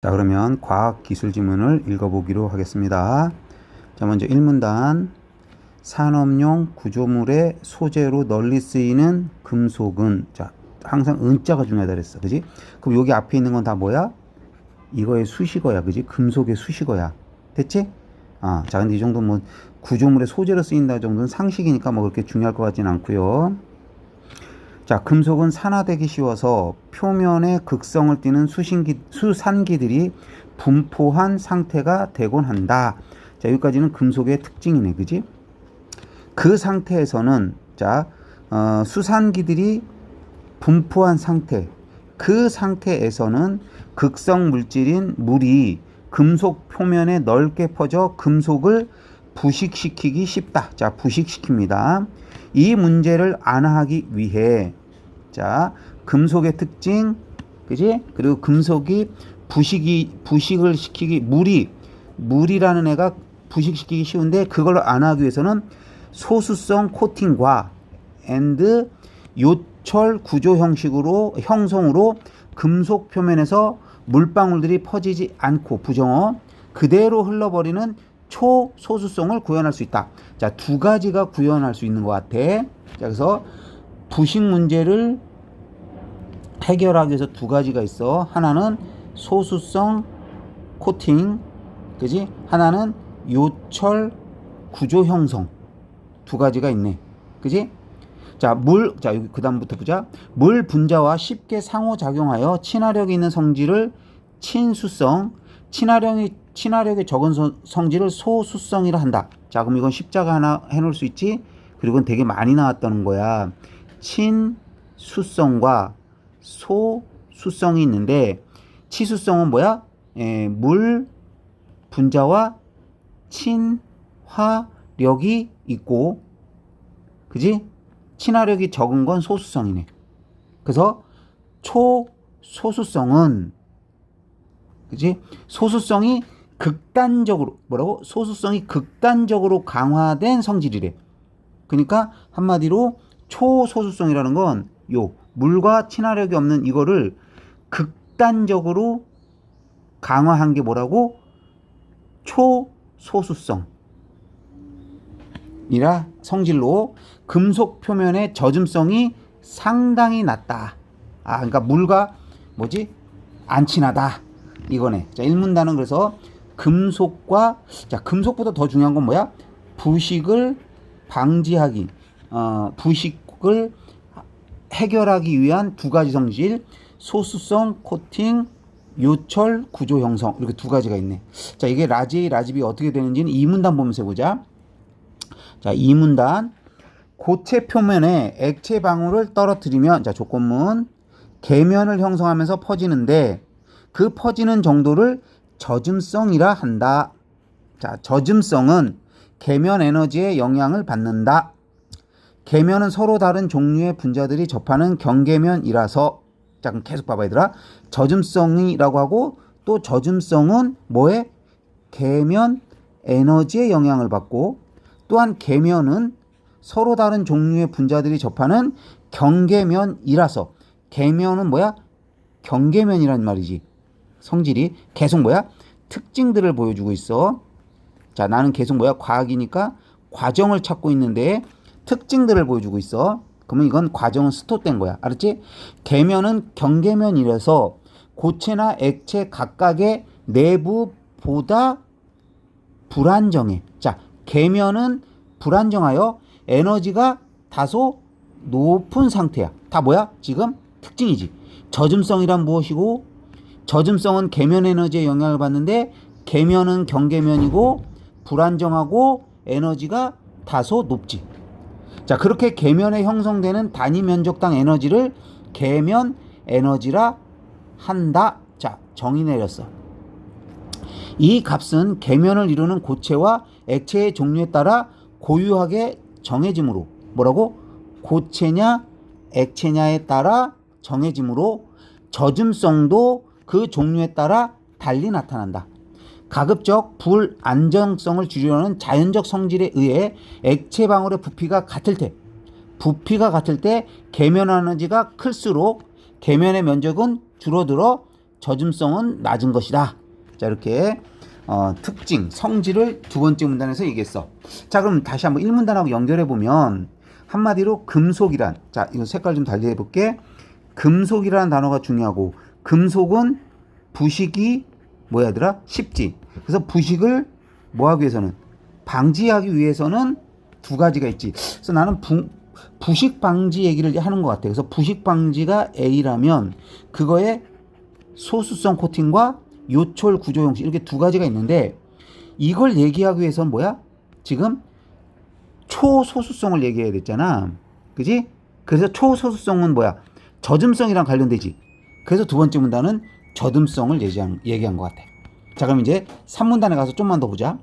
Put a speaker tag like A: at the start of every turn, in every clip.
A: 자, 그러면 과학기술 지문을 읽어보기로 하겠습니다. 자, 먼저 1문단. 산업용 구조물의 소재로 널리 쓰이는 금속은, 자, 항상 은자가 중요하다 그랬어. 그지? 그럼 여기 앞에 있는 건 다 뭐야? 이거의 수식어야. 그지? 금속의 수식어야. 됐지? 자, 근데 이 정도 뭐 구조물의 소재로 쓰인다 정도는 상식이니까 뭐 그렇게 중요할 것 같지는 않고요. 자, 금속은 산화되기 쉬워서 표면에 극성을 띠는 수산기들이 분포한 상태가 되곤 한다. 자, 여기까지는 금속의 특징이네. 그지? 그 상태에서는, 자, 수산기들이 분포한 상태, 그 상태에서는 극성 물질인 물이 금속 표면에 넓게 퍼져 금속을 부식시키기 쉽다. 자, 부식시킵니다. 이 문제를 안하기 위해, 자, 금속의 특징, 그지? 그리고 금속이 부식을 시키기, 물이라는 애가 부식시키기 쉬운데 그걸 안하기 위해서는 소수성 코팅과 요철 구조 형성으로 금속 표면에서 물방울들이 퍼지지 않고 부정어 그대로 흘러버리는 초소수성을 구현할 수 있다. 자, 두 가지가 구현할 수 있는 것 같아. 자, 그래서 부식 문제를 해결하기 위해서 두 가지가 있어. 하나는 소수성 코팅, 그지? 하나는 요철 구조 형성. 두 가지가 있네. 그지? 자, 자, 여기 그 다음부터 보자. 물 분자와 쉽게 상호작용하여 친화력이 있는 성질을 친수성, 친화력이 적은 성질을 소수성이라 한다. 자, 그럼 이건 십자가 하나 해놓을 수 있지? 그리고 이건 되게 많이 나왔다는 거야. 친수성과 소수성이 있는데, 치수성은 뭐야? 물 분자와 친화력이 있고, 그지? 친화력이 적은 건 소수성이네. 그래서 초소수성은, 그지? 소수성이 극단적으로, 뭐라고? 소수성이 극단적으로 강화된 성질이래. 그러니까 한마디로 초소수성이라는 건 물과 친화력이 없는 이거를 극단적으로 강화한 게 뭐라고? 초소수성 이라 성질로 금속 표면의 젖음성이 상당히 낮다. 그러니까 물과 안 친하다. 이거네. 자, 1문단은 그래서 금속과, 자, 금속보다 더 중요한 건 뭐야? 부식을 방지하기, 부식을 해결하기 위한 두 가지 성질, 소수성, 코팅, 요철, 구조 형성. 이렇게 두 가지가 있네. 자, 이게 라지 A, 라지 B 어떻게 되는지는 2문단 보면서 보자. 자, 2문단. 고체 표면에 액체 방울을 떨어뜨리면, 자, 조건문, 계면을 형성하면서 퍼지는데 그 퍼지는 정도를 젖음성이라 한다. 자, 젖음성은 계면 에너지의 영향을 받는다. 계면은 서로 다른 종류의 분자들이 접하는 경계면이라서, 자, 그럼 계속 봐봐 얘들아. 젖음성이라고 하고 또 젖음성은 뭐에? 계면 에너지의 영향을 받고, 또한 계면은 서로 다른 종류의 분자들이 접하는 경계면이라서, 계면은 뭐야? 경계면이란 말이지. 성질이 계속 뭐야? 특징들을 보여주고 있어. 자, 나는 계속 뭐야? 과학이니까 과정을 찾고 있는데 특징들을 보여주고 있어. 그러면 이건 과정은 스톱된 거야. 알았지? 계면은 경계면이라서 고체나 액체 각각의 내부보다 불안정해. 자, 계면은 불안정하여 에너지가 다소 높은 상태야. 다 뭐야? 지금 특징이지. 젖음성이란 무엇이고, 젖음성은 계면 에너지에 영향을 받는데 계면은 경계면이고 불안정하고 에너지가 다소 높지. 자, 그렇게 계면에 형성되는 단위 면적당 에너지를 계면 에너지라 한다. 자, 정의 내렸어. 이 값은 계면을 이루는 고체와 액체의 종류에 따라 고유하게 정해지므로, 뭐라고? 고체냐 액체냐에 따라 정해지므로 젖음성도 그 종류에 따라 달리 나타난다. 가급적 불안정성을 줄이려는 자연적 성질에 의해 액체 방울의 부피가 같을 때 계면 에너지가 클수록 계면의 면적은 줄어들어 젖음성은 낮은 것이다. 자, 이렇게 특징, 성질을 두 번째 문단에서 얘기했어. 자, 그럼 다시 한번 1문단하고 연결해 보면 한마디로 금속이란, 자, 이거 색깔 좀 달리 해볼게. 금속이라는 단어가 중요하고, 금속은 부식이 뭐야더라? 쉽지. 그래서 부식을 뭐 하기 위해서는, 방지하기 위해서는 두 가지가 있지. 그래서 나는 부식 방지 얘기를 하는 것 같아. 그래서 부식 방지가 A라면 그거에 소수성 코팅과 요철 구조 형식 이렇게 두 가지가 있는데, 이걸 얘기하기 위해서는 뭐야? 지금 초소수성을 얘기해야 됐잖아. 그지? 그래서 초소수성은 뭐야? 젖음성이랑 관련되지. 그래서 두 번째 문단은 젖음성을 얘기한 것 같아. 자, 그럼 이제 3문단에 가서 좀만 더 보자.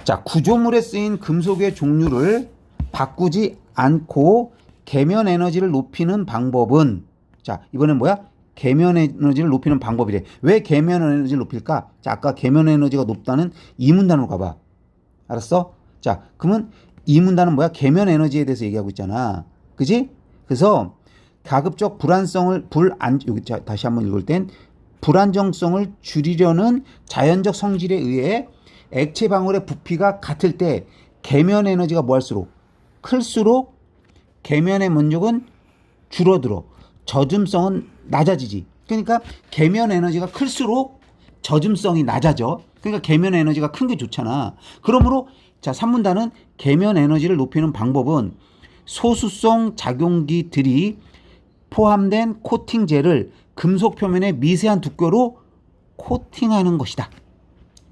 A: 자, 구조물에 쓰인 금속의 종류를 바꾸지 않고 계면 에너지를 높이는 방법은, 자, 이번엔 뭐야? 계면 에너지를 높이는 방법이래. 왜 계면 에너지를 높일까? 자, 아까 계면 에너지가 높다는 이 문단으로 가봐. 알았어? 자, 그러면 이 문단은 뭐야? 계면 에너지에 대해서 얘기하고 있잖아. 그지? 그래서 가급적 여기 다시 한번 읽을 땐 불안정성을 줄이려는 자연적 성질에 의해 액체 방울의 부피가 같을 때 계면 에너지가 뭐 할수록 클수록 계면의 면적은 줄어들어. 젖음성은 낮아지지. 그러니까 계면 에너지가 클수록 젖음성이 낮아져. 그러니까 계면 에너지가 큰 게 좋잖아. 그러므로 자, 3문단은 계면 에너지를 높이는 방법은 소수성 작용기들이 포함된 코팅젤을 금속 표면의 미세한 두께로 코팅하는 것이다.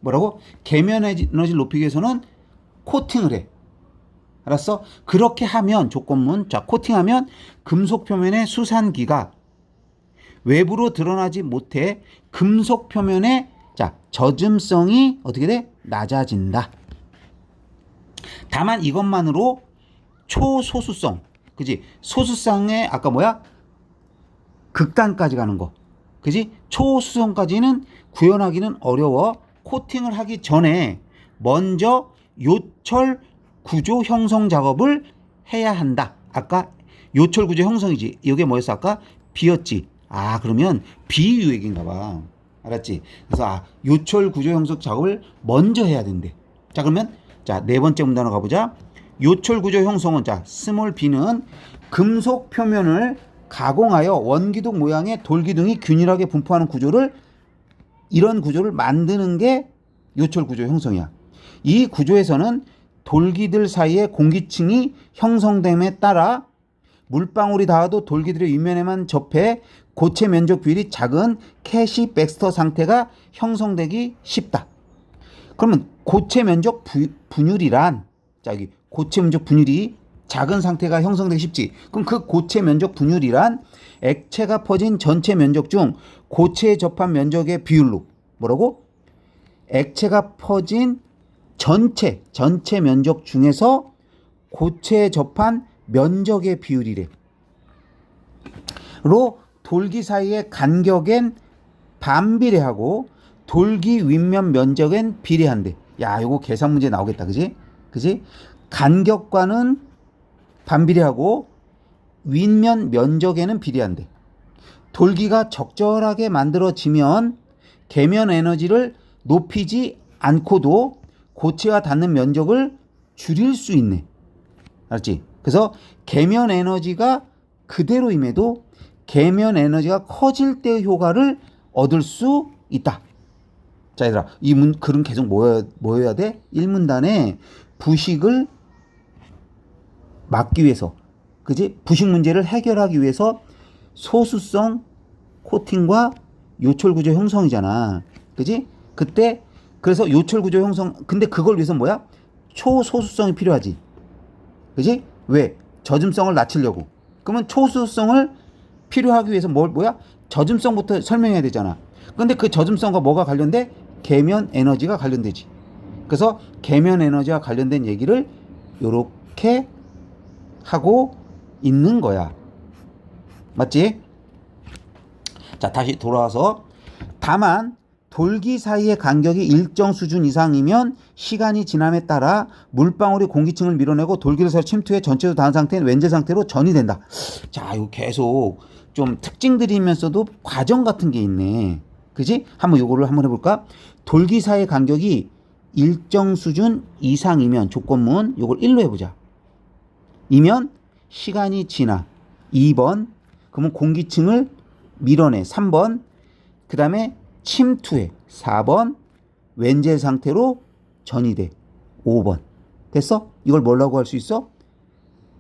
A: 뭐라고? 계면 에너지를 높이기 위해서는 코팅을 해. 알았어? 그렇게 하면 조건문, 자, 코팅하면 금속 표면의 수산기가 외부로 드러나지 못해 금속 표면의 자, 젖음성이 어떻게 돼? 낮아진다. 다만 이것만으로 초소수성, 그지? 소수성의 아까 뭐야? 극단까지 가는 거, 그지? 초소수성까지는 구현하기는 어려워. 코팅을 하기 전에 먼저 요철 구조 형성 작업을 해야 한다. 아까 요철 구조 형성이지. 이게 뭐였어? 아까 B였지. 아, 그러면 비유액인가 봐. 알았지? 그래서 요철 구조 형성 작업을 먼저 해야 된대. 자, 그러면 자, 네 번째 문단으로 가보자. 요철 구조 형성은 자, 스몰 b는 금속 표면을 가공하여 원기둥 모양의 돌기둥이 균일하게 분포하는 구조를, 이런 구조를 만드는 게 요철 구조 형성이야. 이 구조에서는 돌기들 사이에 공기층이 형성됨에 따라 물방울이 닿아도 돌기들의 윗면에만 접해 고체 면적 비율이 작은 캐시 백스터 상태가 형성되기 쉽다. 그러면 고체 면적 분율이란, 자, 여기 고체 면적 분율이 작은 상태가 형성되기 쉽지. 그럼 그 고체 면적 분율이란 액체가 퍼진 전체 면적 중 고체에 접한 면적의 비율로, 뭐라고? 액체가 퍼진 전체 면적 중에서 고체에 접한 면적의 비율이래. 로 돌기 사이의 간격엔 반비례하고 돌기 윗면 면적엔 비례한대. 야, 요거 계산 문제 나오겠다. 그지? 그지? 간격과는 반비례하고 윗면 면적에는 비례한대. 돌기가 적절하게 만들어지면 계면 에너지를 높이지 않고도 고체와 닿는 면적을 줄일 수 있네. 알았지? 그래서 계면 에너지가 그대로임에도 계면 에너지가 커질 때의 효과를 얻을 수 있다. 자, 얘들아, 이 글은 계속 뭐여야 돼? 1문단에 부식을 막기 위해서, 그지? 부식 문제를 해결하기 위해서 소수성 코팅과 요철 구조 형성이잖아. 그지? 그때 그래서 요철 구조 형성, 근데 그걸 위해서 뭐야? 초소수성이 필요하지. 그지? 왜? 젖음성을 낮추려고. 그러면 초소수성을 필요하기 위해서 뭐야? 젖음성부터 설명해야 되잖아. 근데 그 젖음성과 뭐가 관련돼? 계면 에너지가 관련되지. 그래서 계면 에너지와 관련된 얘기를 요렇게 하고 있는 거야. 맞지? 자, 다시 돌아와서 다만 돌기 사이의 간격이 일정 수준 이상이면 시간이 지남에 따라 물방울이 공기층을 밀어내고 돌기를 사이로 침투해 전체로 닿은 상태인 웬젤 상태로 전이 된다. 자, 이거 계속 좀 특징들이면서도 과정 같은 게 있네. 그지? 한번 요거를 한번 해볼까? 돌기 사이의 간격이 일정 수준 이상이면 조건문 요걸 1로 해보자. 이면 시간이 지나 2번 그러면 공기층을 밀어내 3번 그 다음에 침투해 4번 웬젤 상태로 전이돼 5번 됐어? 이걸 뭐라고 할 수 있어?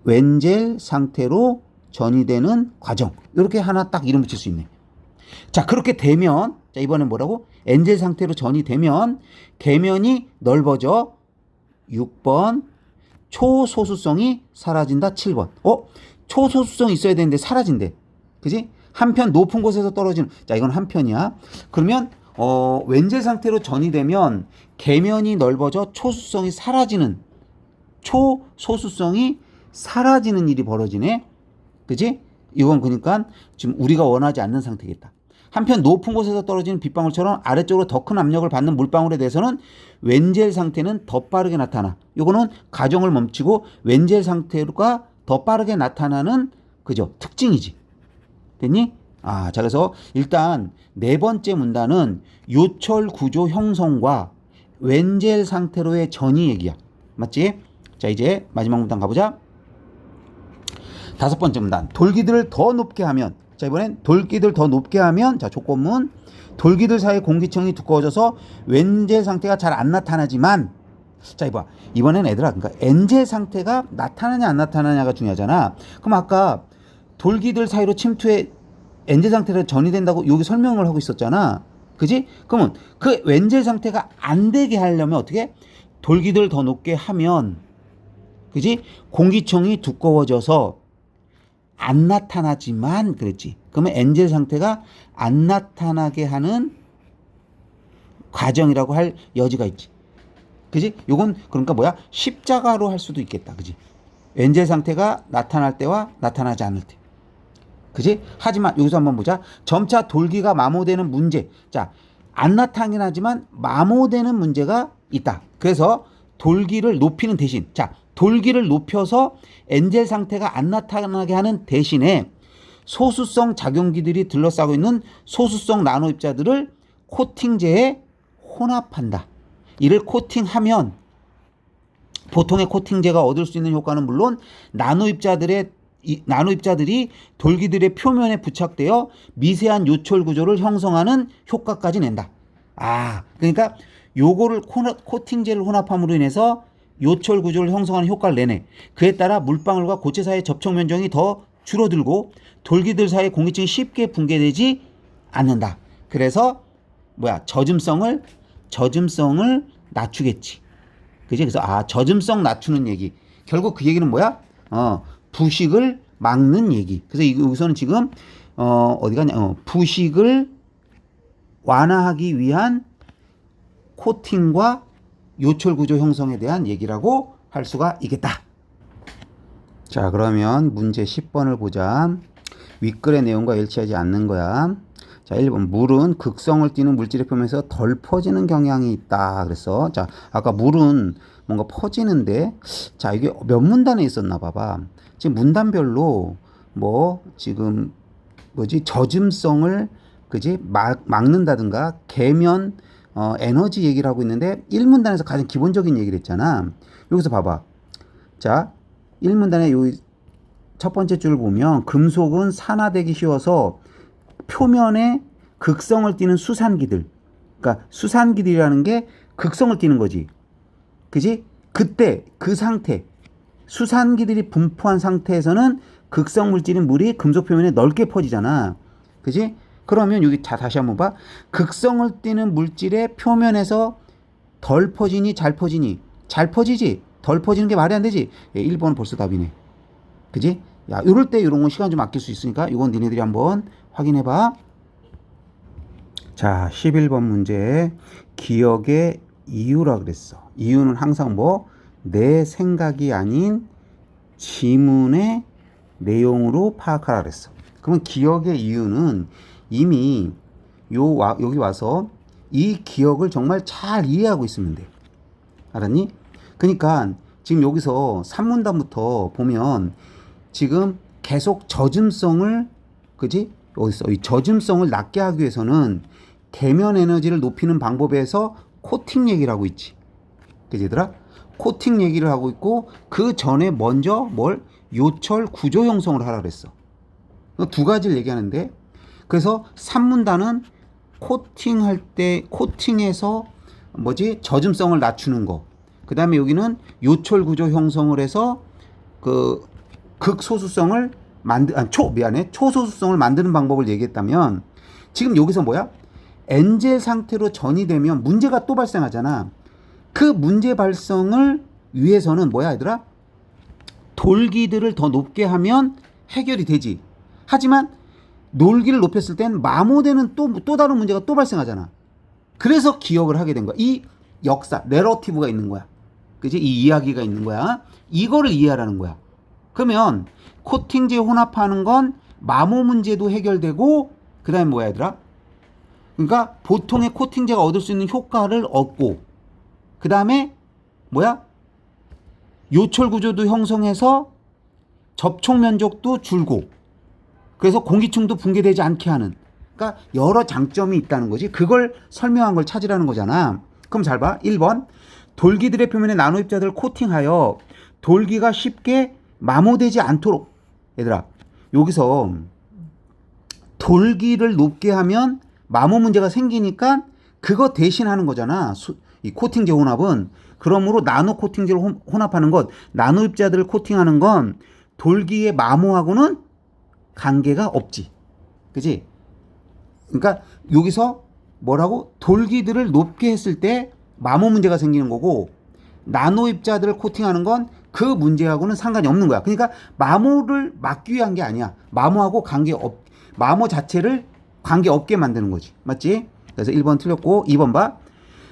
A: 웬젤 상태로 전이되는 과정 이렇게 하나 딱 이름 붙일 수 있네. 자 그렇게 되면 자 이번엔 뭐라고? 엔젤 상태로 전이되면 계면이 넓어져 6번 초소수성이 사라진다 7번 초소수성 있어야 되는데 사라진대 그지? 한편 높은 곳에서 떨어지는 자 이건 한편이야. 그러면 웬젤 상태로 전이되면 계면이 넓어져 초소수성이 사라지는 일이 벌어지네. 그지? 이건 그러니까 지금 우리가 원하지 않는 상태겠다. 한편 높은 곳에서 떨어지는 빗방울처럼 아래쪽으로 더 큰 압력을 받는 물방울에 대해서는 웬젤 상태는 더 빠르게 나타나. 이거는 가정을 멈추고 웬젤 상태가 더 빠르게 나타나는 그죠? 특징이지. 됐니? 자 그래서 일단 네 번째 문단은 요철 구조 형성과 웬젤 상태로의 전이 얘기야. 맞지? 자 이제 마지막 문단 가보자. 다섯 번째 문단 돌기들을 더 높게 하면 자 이번엔 돌기들 더 높게 하면 자 조건문 돌기들 사이 공기층이 두꺼워져서 웬젤 상태가 잘 안 나타나지만 자 이봐 이번엔 얘들아 그러니까 엔젤 상태가 나타나냐 안 나타나냐가 중요하잖아. 그럼 아까 돌기들 사이로 침투해 엔젤 상태로 전이된다고 여기 설명을 하고 있었잖아. 그지? 그러면 그 웬젤 상태가 안 되게 하려면 어떻게? 돌기들 더 높게 하면 그지? 공기층이 두꺼워져서 안 나타나지만 그랬지. 그러면 엔젤 상태가 안 나타나게 하는 과정이라고 할 여지가 있지. 그지? 요건 그러니까 뭐야? 십자가로 할 수도 있겠다. 그지? 엔젤 상태가 나타날 때와 나타나지 않을 때. 그지? 하지만 여기서 한번 보자. 점차 돌기가 마모되는 문제. 자, 안 나타나긴 하지만 마모되는 문제가 있다. 그래서 돌기를 높이는 대신 자, 돌기를 높여서 엔젤 상태가 안 나타나게 하는 대신에 소수성 작용기들이 둘러싸고 있는 소수성 나노 입자들을 코팅제에 혼합한다. 이를 코팅하면 보통의 코팅제가 얻을 수 있는 효과는 물론 나노 입자들이 돌기들의 표면에 부착되어 미세한 요철 구조를 형성하는 효과까지 낸다. 그러니까 요거를 코팅제를 혼합함으로 인해서 요철 구조를 형성하는 효과를 내네. 그에 따라 물방울과 고체 사이의 접촉 면적이 더 줄어들고 돌기들 사이의 공기층이 쉽게 붕괴되지 않는다. 그래서 젖음성을 낮추겠지. 그지? 그래서 젖음성 낮추는 얘기. 결국 그 얘기는 뭐야? 부식을 막는 얘기. 그래서 여기서는 지금 어디 가냐? 부식을 완화하기 위한 코팅과 요철 구조 형성에 대한 얘기라고 할 수가 있겠다. 자, 그러면 문제 10번을 보자. 윗글의 내용과 일치하지 않는 거야. 자, 1번. 물은 극성을 띠는 물질의 표면에서 덜 퍼지는 경향이 있다. 그래서 자, 아까 물은 뭔가 퍼지는데 자, 이게 몇 문단에 있었나 봐봐. 지금 문단별로 지금 젖음성을 그지? 막는다든가 계면 에너지 얘기를 하고 있는데 1문단에서 가장 기본적인 얘기를 했잖아. 여기서 봐봐. 자, 1문단의 요 첫 번째 줄을 보면 금속은 산화되기 쉬워서 표면에 극성을 띠는 수산기들. 그러니까 수산기들이라는 게 극성을 띠는 거지. 그지? 그때 그 상태 수산기들이 분포한 상태에서는 극성 물질인 물이 금속 표면에 넓게 퍼지잖아. 그지? 그러면 여기 다시 한번 봐. 극성을 띠는 물질의 표면에서 덜 퍼지니 잘 퍼지니? 잘 퍼지지. 덜 퍼지는 게 말이 안 되지. 1번은 벌써 답이네. 그지? 야, 이럴 때 이런 건 시간 좀 아낄 수 있으니까 이건 니네들이 한번 확인해 봐. 자, 11번 문제. 기억의 이유라 그랬어. 이유는 항상 내 생각이 아닌 지문의 내용으로 파악하라 그랬어. 그러면 기억의 이유는 이미 여기 와서 이 기억을 정말 잘 이해하고 있으면 돼. 알았니? 그러니까 지금 여기서 3문단부터 보면 지금 계속 젖음성을, 그지? 어딨어? 이 젖음성을 낮게 하기 위해서는 대면 에너지를 높이는 방법에서 코팅 얘기를 하고 있지. 그지 얘들아? 코팅 얘기를 하고 있고, 그 전에 먼저 뭘? 요철 구조 형성을 하라 그랬어. 두 가지를 얘기하는데, 그래서 3문단은 코팅할 때, 코팅해서 뭐지? 젖음성을 낮추는 거. 그 다음에 여기는 요철 구조 형성을 해서 그 극소수성을 초소수성을 만드는 방법을 얘기했다면, 지금 여기서 뭐야? 엔젤 상태로 전이 되면 문제가 또 발생하잖아. 그 문제 발생을 위해서는 뭐야 얘들아? 돌기들을 더 높게 하면 해결이 되지. 하지만 놀기를 높였을 땐 마모되는 또 다른 문제가 또 발생하잖아. 그래서 기억을 하게 된 거야. 이 역사, 내러티브가 있는 거야. 그지? 이 이야기가 있는 거야. 이거를 이해하라는 거야. 그러면 코팅제 혼합하는 건 마모 문제도 해결되고, 그 다음에 뭐야 얘들아? 그러니까 보통의 코팅제가 얻을 수 있는 효과를 얻고, 그 다음에 뭐야? 요철 구조도 형성해서 접촉 면적도 줄고, 그래서 공기층도 붕괴되지 않게 하는, 그러니까 여러 장점이 있다는 거지. 그걸 설명한 걸 찾으라는 거잖아. 그럼 잘 봐. 1번. 돌기들의 표면에 나노 입자들을 코팅하여 돌기가 쉽게 마모되지 않도록. 얘들아, 여기서 돌기를 높게 하면 마모 문제가 생기니까 그거 대신하는 거잖아. 이 코팅제 혼합은. 그러므로 나노 코팅제를 혼합하는 것, 나노 입자들을 코팅하는 건 돌기의 마모하고는 관계가 없지. 그지? 그러니까 여기서 뭐라고? 돌기들을 높게 했을 때 마모 문제가 생기는 거고, 나노 입자들을 코팅하는 건 그 문제하고는 상관이 없는 거야. 그러니까 마모를 막기 위한 게 아니야. 마모하고 마모 자체를 관계없게 만드는 거지. 맞지? 그래서 1번 틀렸고, 2번 봐.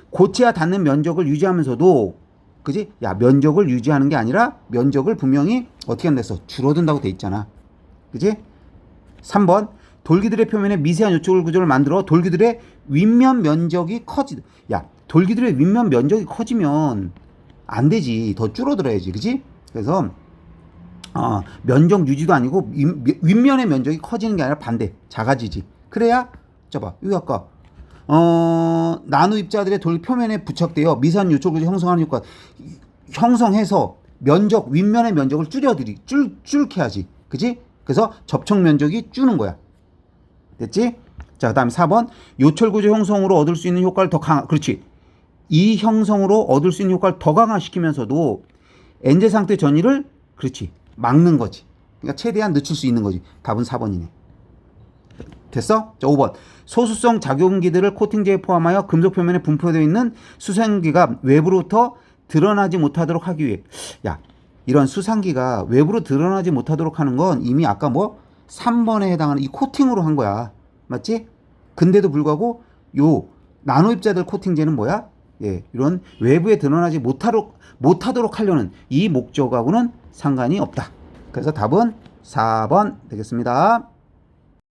A: 고체와 닿는 면적을 유지하면서도, 그지? 야, 면적을 유지하는 게 아니라 면적을 분명히 어떻게 한다 했어? 줄어든다고 돼 있잖아. 그지? 3번. 돌기들의 표면에 미세한 요철 구조를 만들어 돌기들의 윗면 면적이 야, 돌기들의 윗면 면적이 커지면 안 되지. 더 줄어들어야지. 그지? 그래서 면적 유지도 아니고 윗면의 면적이 커지는 게 아니라 반대. 작아지지. 그래야 봐. 여기 아까 나노 입자들의 돌 표면에 부착되어 미세한 요철 구조 형성하는 효과 형성해서 면적, 윗면의 면적을 줄게 하지. 그지? 그래서 접촉 면적이 줄는 거야. 됐지? 자, 그 다음 4번. 요철 구조 형성으로 얻을 수 있는 효과를 더 그렇지. 이 형성으로 얻을 수 있는 효과를 더 강화시키면서도 엔젤 상태 전이를, 그렇지, 막는 거지. 그러니까 최대한 늦출 수 있는 거지. 답은 4번이네. 됐어? 자, 5번. 소수성 작용기들을 코팅제에 포함하여 금속 표면에 분포되어 있는 수상기가 외부로부터 드러나지 못하도록 하기 위해. 야, 이런 수상기가 외부로 드러나지 못하도록 하는 건 이미 아까 3번에 해당하는 이 코팅으로 한 거야. 맞지? 근데도 불구하고 요 나노 입자들 코팅제는 뭐야? 예, 이런 외부에 드러나지 못하도록 하려는 이 목적하고는 상관이 없다. 그래서 답은 4번 되겠습니다.